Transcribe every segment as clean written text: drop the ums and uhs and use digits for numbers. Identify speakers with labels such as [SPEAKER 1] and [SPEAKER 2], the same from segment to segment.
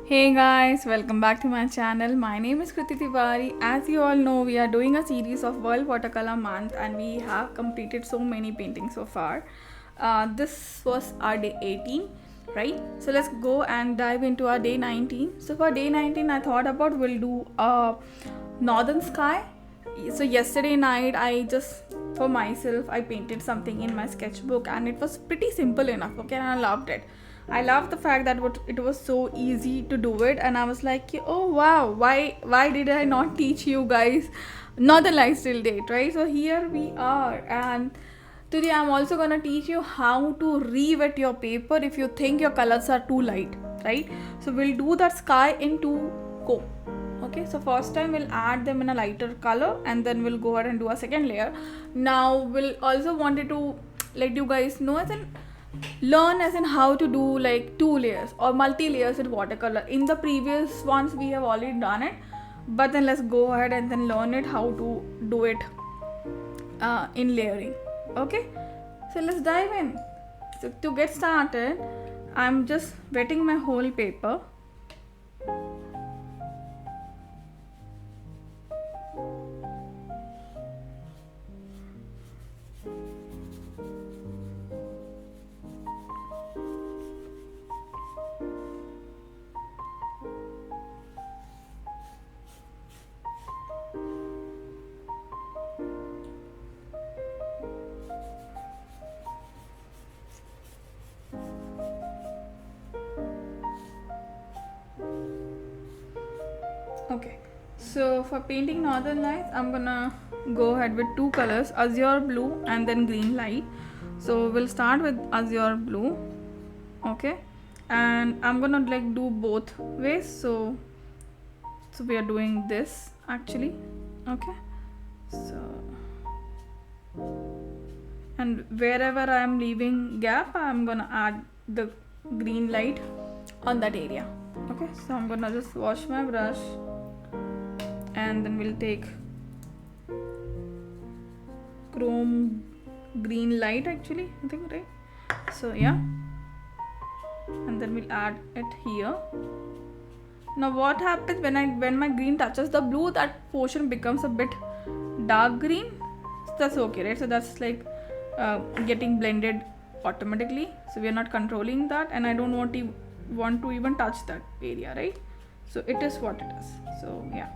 [SPEAKER 1] Hey guys, welcome back to my channel. My name is Kriti Tiwari. As you all know, we are doing a series of World Watercolor Month and we have completed so many paintings so far. This was our day 18, right? So let's go and dive into our day 19. So for day 19, I thought about we'll do a northern sky. So yesterday night, for myself, I painted something in my sketchbook and it was pretty simple enough, okay, and I loved it. I love the fact that it was so easy to do it, and I was like, oh wow, why did I not teach you guys Northern Lights till date, right? So here we are, and today I'm also gonna teach you how to re-wet your paper if you think your colors are too light, right? So we'll do that sky in two go. Okay, so first time we'll add them in a lighter color, and then we'll go ahead and do a second layer. Now we'll also wanted to let you guys know learn as in how to do like two layers or multi layers with watercolor. In the previous ones we have already done it, but then let's go ahead and then learn it how to do it in layering. Okay, so let's dive in. So to get started, I'm just wetting my whole paper. Okay, so for painting Northern Lights, I'm gonna go ahead with two colors, azure blue and then green light. So we'll start with azure blue, okay, and I'm gonna like do both ways. So we are doing this actually, okay. So and wherever I am leaving gap, I'm gonna add the green light on that area. Okay, so I'm gonna just wash my brush, and then we'll take chrome green light actually, I think, right? So yeah, and then we'll add it here. Now what happens when my green touches the blue, that portion becomes a bit dark green. So that's okay, right? So that's like getting blended automatically, so we are not controlling that, and I don't want to even touch that area, right? So it is what it is. So yeah.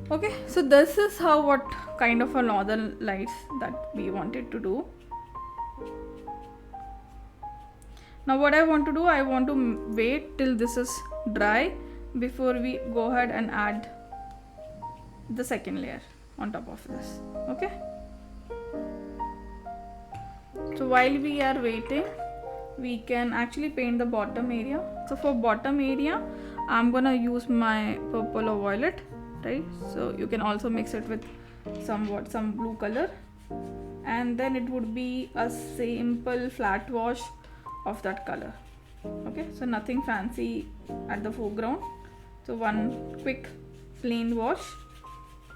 [SPEAKER 1] Okay, so this is what kind of a northern lights that we wanted to do. Now what I want to do, I want to wait till this is dry before we go ahead and add the second layer on top of this. Okay, so while we are waiting, we can actually paint the bottom area. So for bottom area, I'm gonna use my purple or violet, right? So you can also mix it with some blue color, and then it would be a simple flat wash of that color. Okay, so nothing fancy at the foreground. So one quick plain wash,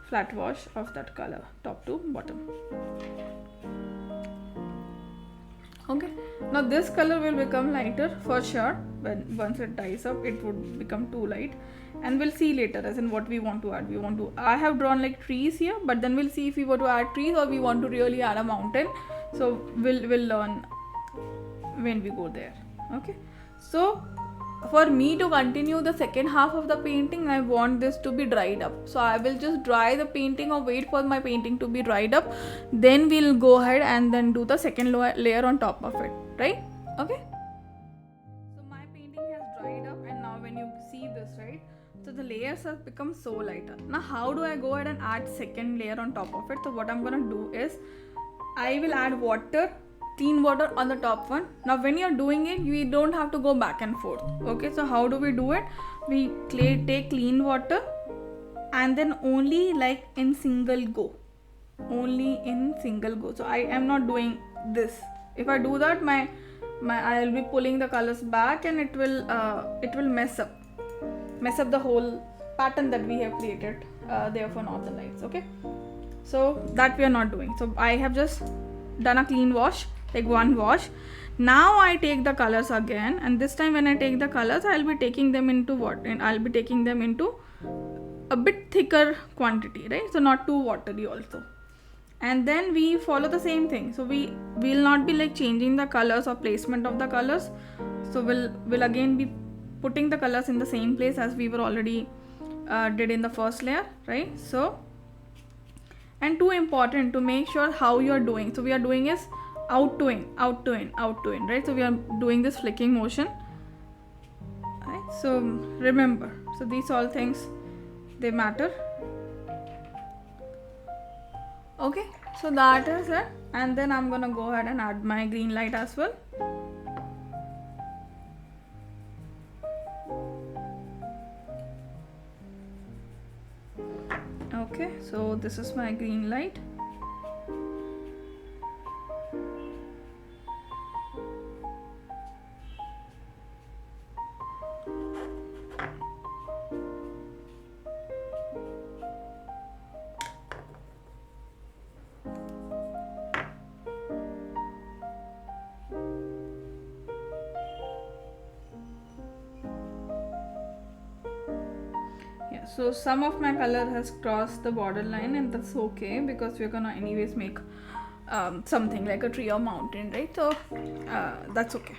[SPEAKER 1] flat wash of that color, top to bottom. Okay, now this color will become lighter for sure. When once it dries up, it would become too light, and we'll see later as in what we want to add. I have drawn like trees here, but then we'll see if we want to add trees or we want to really add a mountain. So we'll learn when we go there. Okay, so for me to continue the second half of the painting, I want this to be dried up. So I will just dry the painting or wait for my painting to be dried up. Then we'll go ahead and then do the second layer on top of it, right? Okay. So my painting has dried up, and now when you see this, right? So the layers have become so lighter. Now how do I go ahead and add second layer on top of it? So what I'm gonna do is I will add water, clean water on the top one. Now when you're doing it, you don't have to go back and forth. Okay, so how do we do it? We take clean water, and then only like in single go. So I am not doing this. If I do that, I'll be pulling the colors back, and it will mess up the whole pattern that we have created there for Northern Lights. Okay, so that we are not doing. So I have just done a clean wash, like one wash. Now I take the colors again, and this time when I take the colors, I'll be taking them into what? And I'll be taking them into a bit thicker quantity, right? So not too watery also. And then we follow the same thing. So we will not be like changing the colors or placement of the colors. So we'll again be putting the colors in the same place as we were already did in the first layer, right? So, and too important to make sure how you are doing. So we are doing is out to in, out to in, out to in, right? So we are doing this flicking motion, right? So remember, so these all things, they matter. Okay, so that is it. And then I'm gonna go ahead and add my green light as well. Okay, so this is my green light. So some of my color has crossed the border line, and that's okay because we're gonna anyways make something like a tree or mountain, right? So that's okay.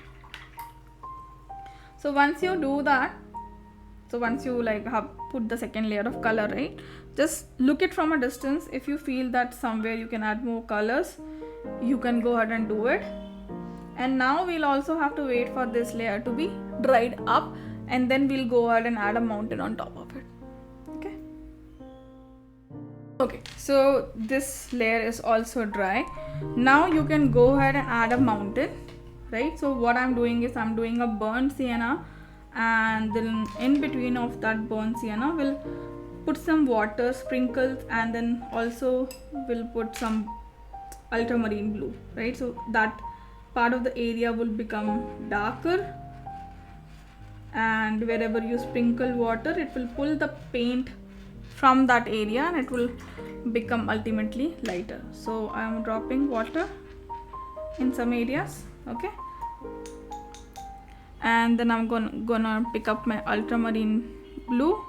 [SPEAKER 1] So once you do that, so once you like have put the second layer of color, right, just look it from a distance. If you feel that somewhere you can add more colors, you can go ahead and do it. And now we'll also have to wait for this layer to be dried up, and then we'll go ahead and add a mountain on top of it. Okay, so this layer is also dry. Now you can go ahead and add a mountain, right? So what I'm doing is I'm doing a burnt sienna, and then in between of that burnt sienna we'll put some water sprinkles, and then also we'll put some ultramarine blue, right? So that part of the area will become darker, and wherever you sprinkle water, it will pull the paint from that area and it will become ultimately lighter. So I am dropping water in some areas, okay, and then I'm gonna pick up my ultramarine blue.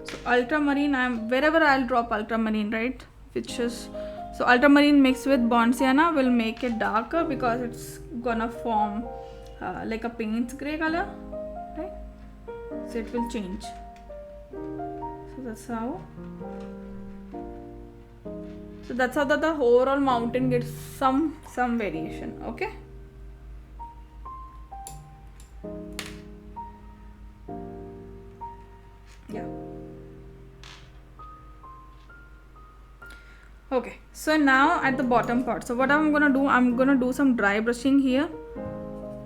[SPEAKER 1] So ultramarine, wherever I'll drop ultramarine, right, which is, so ultramarine mixed with burnt sienna will make it darker because it's gonna form like a paint gray color, right? So it will change. So that's how the overall mountain gets some variation, okay? Yeah. Okay, so now at the bottom part, so what I'm gonna do some dry brushing here,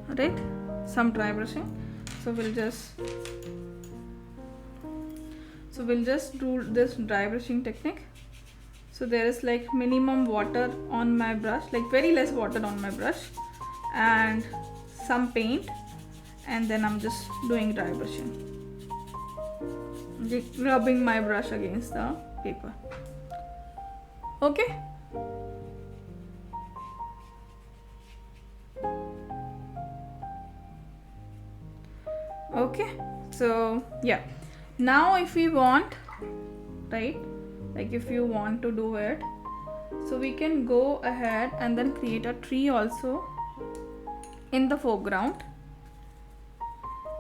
[SPEAKER 1] right? Some dry brushing. So we'll just do this dry brushing technique. So there is like minimum water on my brush, like very less water on my brush, and some paint, and then I'm just doing dry brushing, rubbing my brush against the paper. Okay. Okay, so yeah, now if we want, right, like if you want to do it, so we can go ahead and then create a tree also in the foreground.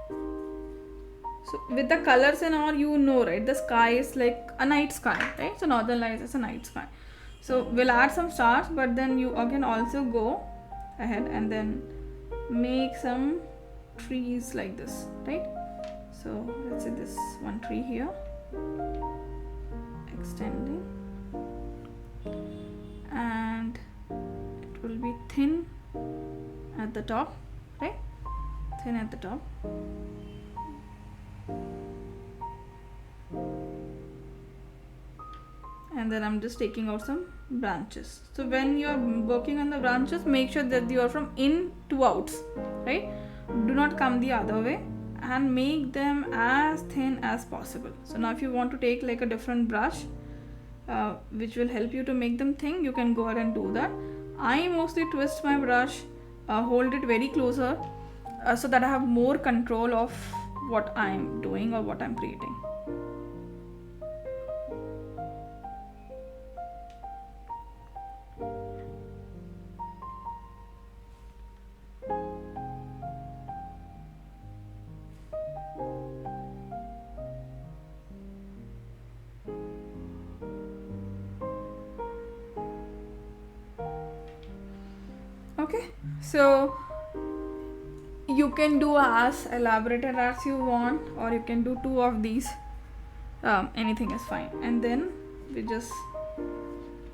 [SPEAKER 1] So with the colors and all, you know, right, the sky is like a night sky, right? So Northern Lights is a night sky. So we'll add some stars, but then you again also go ahead and then make some trees like this, right? So let's say this one tree here, extending, and it will be thin at the top, right? Thin at the top. And then I'm just taking out some branches. So when you are working on the branches, make sure that you are from in to outs, right? Do not come the other way, and make them as thin as possible. So now if you want to take like a different brush, which will help you to make them thin, you can go ahead and do that. I mostly twist my brush, hold it very closer, so that I have more control of what I'm doing or what I'm creating. Okay, so you can do as elaborated as you want, or you can do 2 of these. Anything is fine. And then we just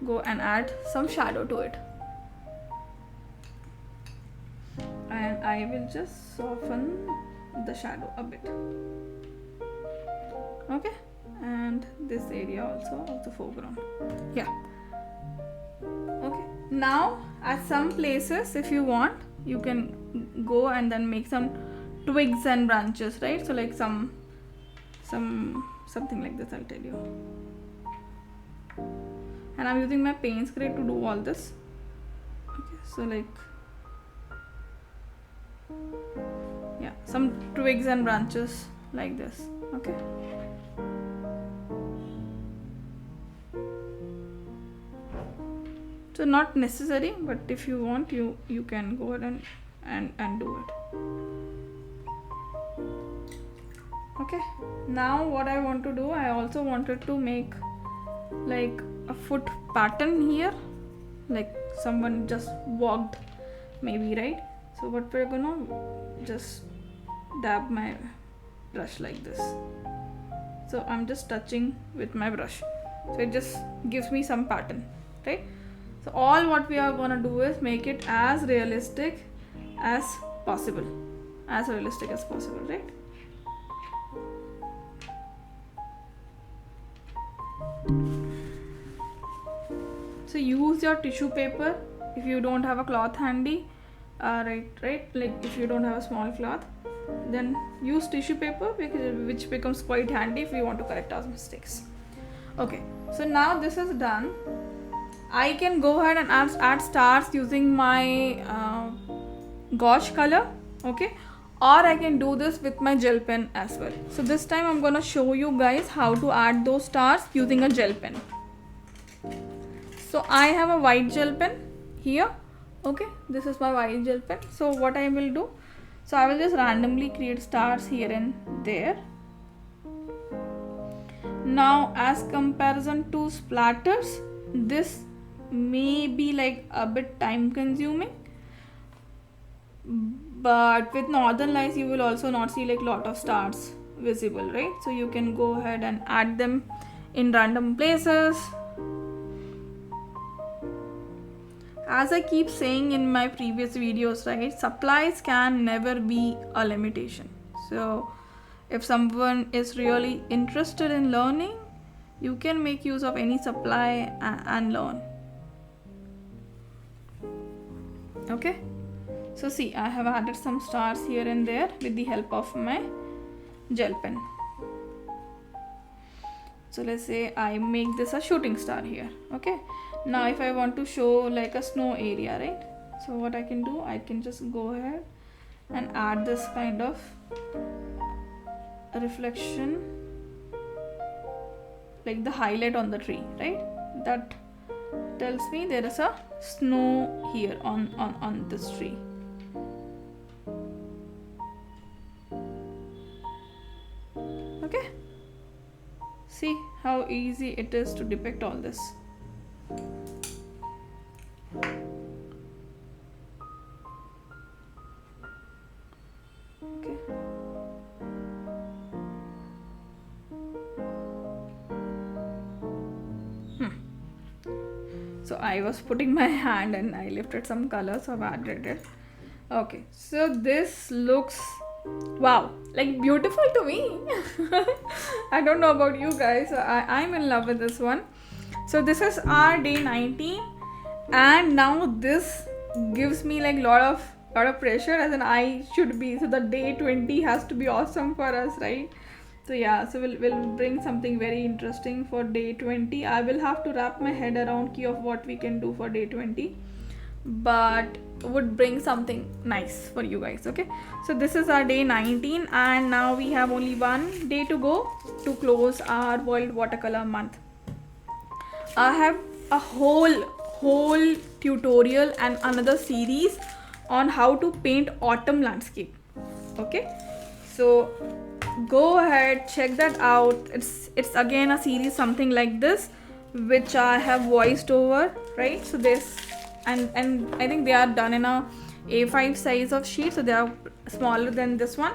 [SPEAKER 1] go and add some shadow to it. And I will just soften the shadow a bit. Okay, and this area also of the foreground. Yeah. Okay, now at some places, if you want, you can go and then make some twigs and branches, right? So like something like this, I'll tell you. And I'm using my paint spray to do all this. Okay, so like, yeah, some twigs and branches like this. Okay. So not necessary, but if you want, you can go ahead and do it. Okay, now what I want to do, I also wanted to make like a foot pattern here, like someone just walked maybe, right? So what we're gonna just dab my brush like this. So I'm just touching with my brush, so it just gives me some pattern, right? So all what we are gonna do is make it as realistic as possible, right? So use your tissue paper if you don't have a cloth handy, right? Like if you don't have a small cloth, then use tissue paper, which becomes quite handy if you want to correct our mistakes. Okay, so now this is done. I can go ahead and add stars using my gouache color, okay, or I can do this with my gel pen as well. So this time I'm gonna show you guys how to add those stars using a gel pen. So I have a white gel pen here, okay, this is my white gel pen. So what I will do, so I will just randomly create stars here and there. Now as comparison to splatters, this may be like a bit time consuming, but with NorthernLights you will also not see like lot of stars visible, right? So you can go ahead and add them in random places. As I keep saying in my previous videos, right, supplies can never be a limitation. So if someone is really interested in learning, you can make use of any supply and learn. Okay, so see, I have added some stars here and there with the help of my gel pen. So let's say I make this a shooting star here. Okay, now if I want to show like a snow area, right, so what I can do, I can just go ahead and add this kind of reflection, like the highlight on the tree, right, that tells me there is a snow here on this tree. Okay, see how easy it is to depict all this. Okay. So I was putting my hand and I lifted some color, so I've added it. Okay, so this looks, wow, like beautiful to me. I don't know about you guys, I'm in love with this one. So this is our day 19, and now this gives me like lot of pressure, as in I should be, so the day 20 has to be awesome for us, right? So yeah, so we'll bring something very interesting for day 20. I will have to wrap my head around key of what we can do for day 20, but would bring something nice for you guys. Okay, so this is our day 19, and now we have only one day to go to close our World Watercolor Month. I have a whole tutorial and another series on how to paint autumn landscape. Okay, so go ahead, check that out. It's again a series something like this, which I have voiced over, right? So this and I think they are done in a A5 size of sheet, so they are smaller than this one.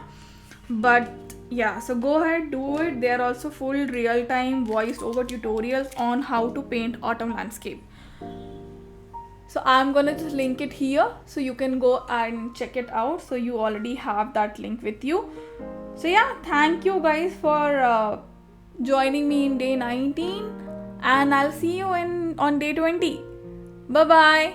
[SPEAKER 1] But yeah, so go ahead, do it. They are also full real-time voiced over tutorials on how to paint autumn landscape. So I'm gonna just link it here, so you can go and check it out. So you already have that link with you. So yeah, thank you guys for joining me in day 19, and I'll see you on day 20. Bye bye.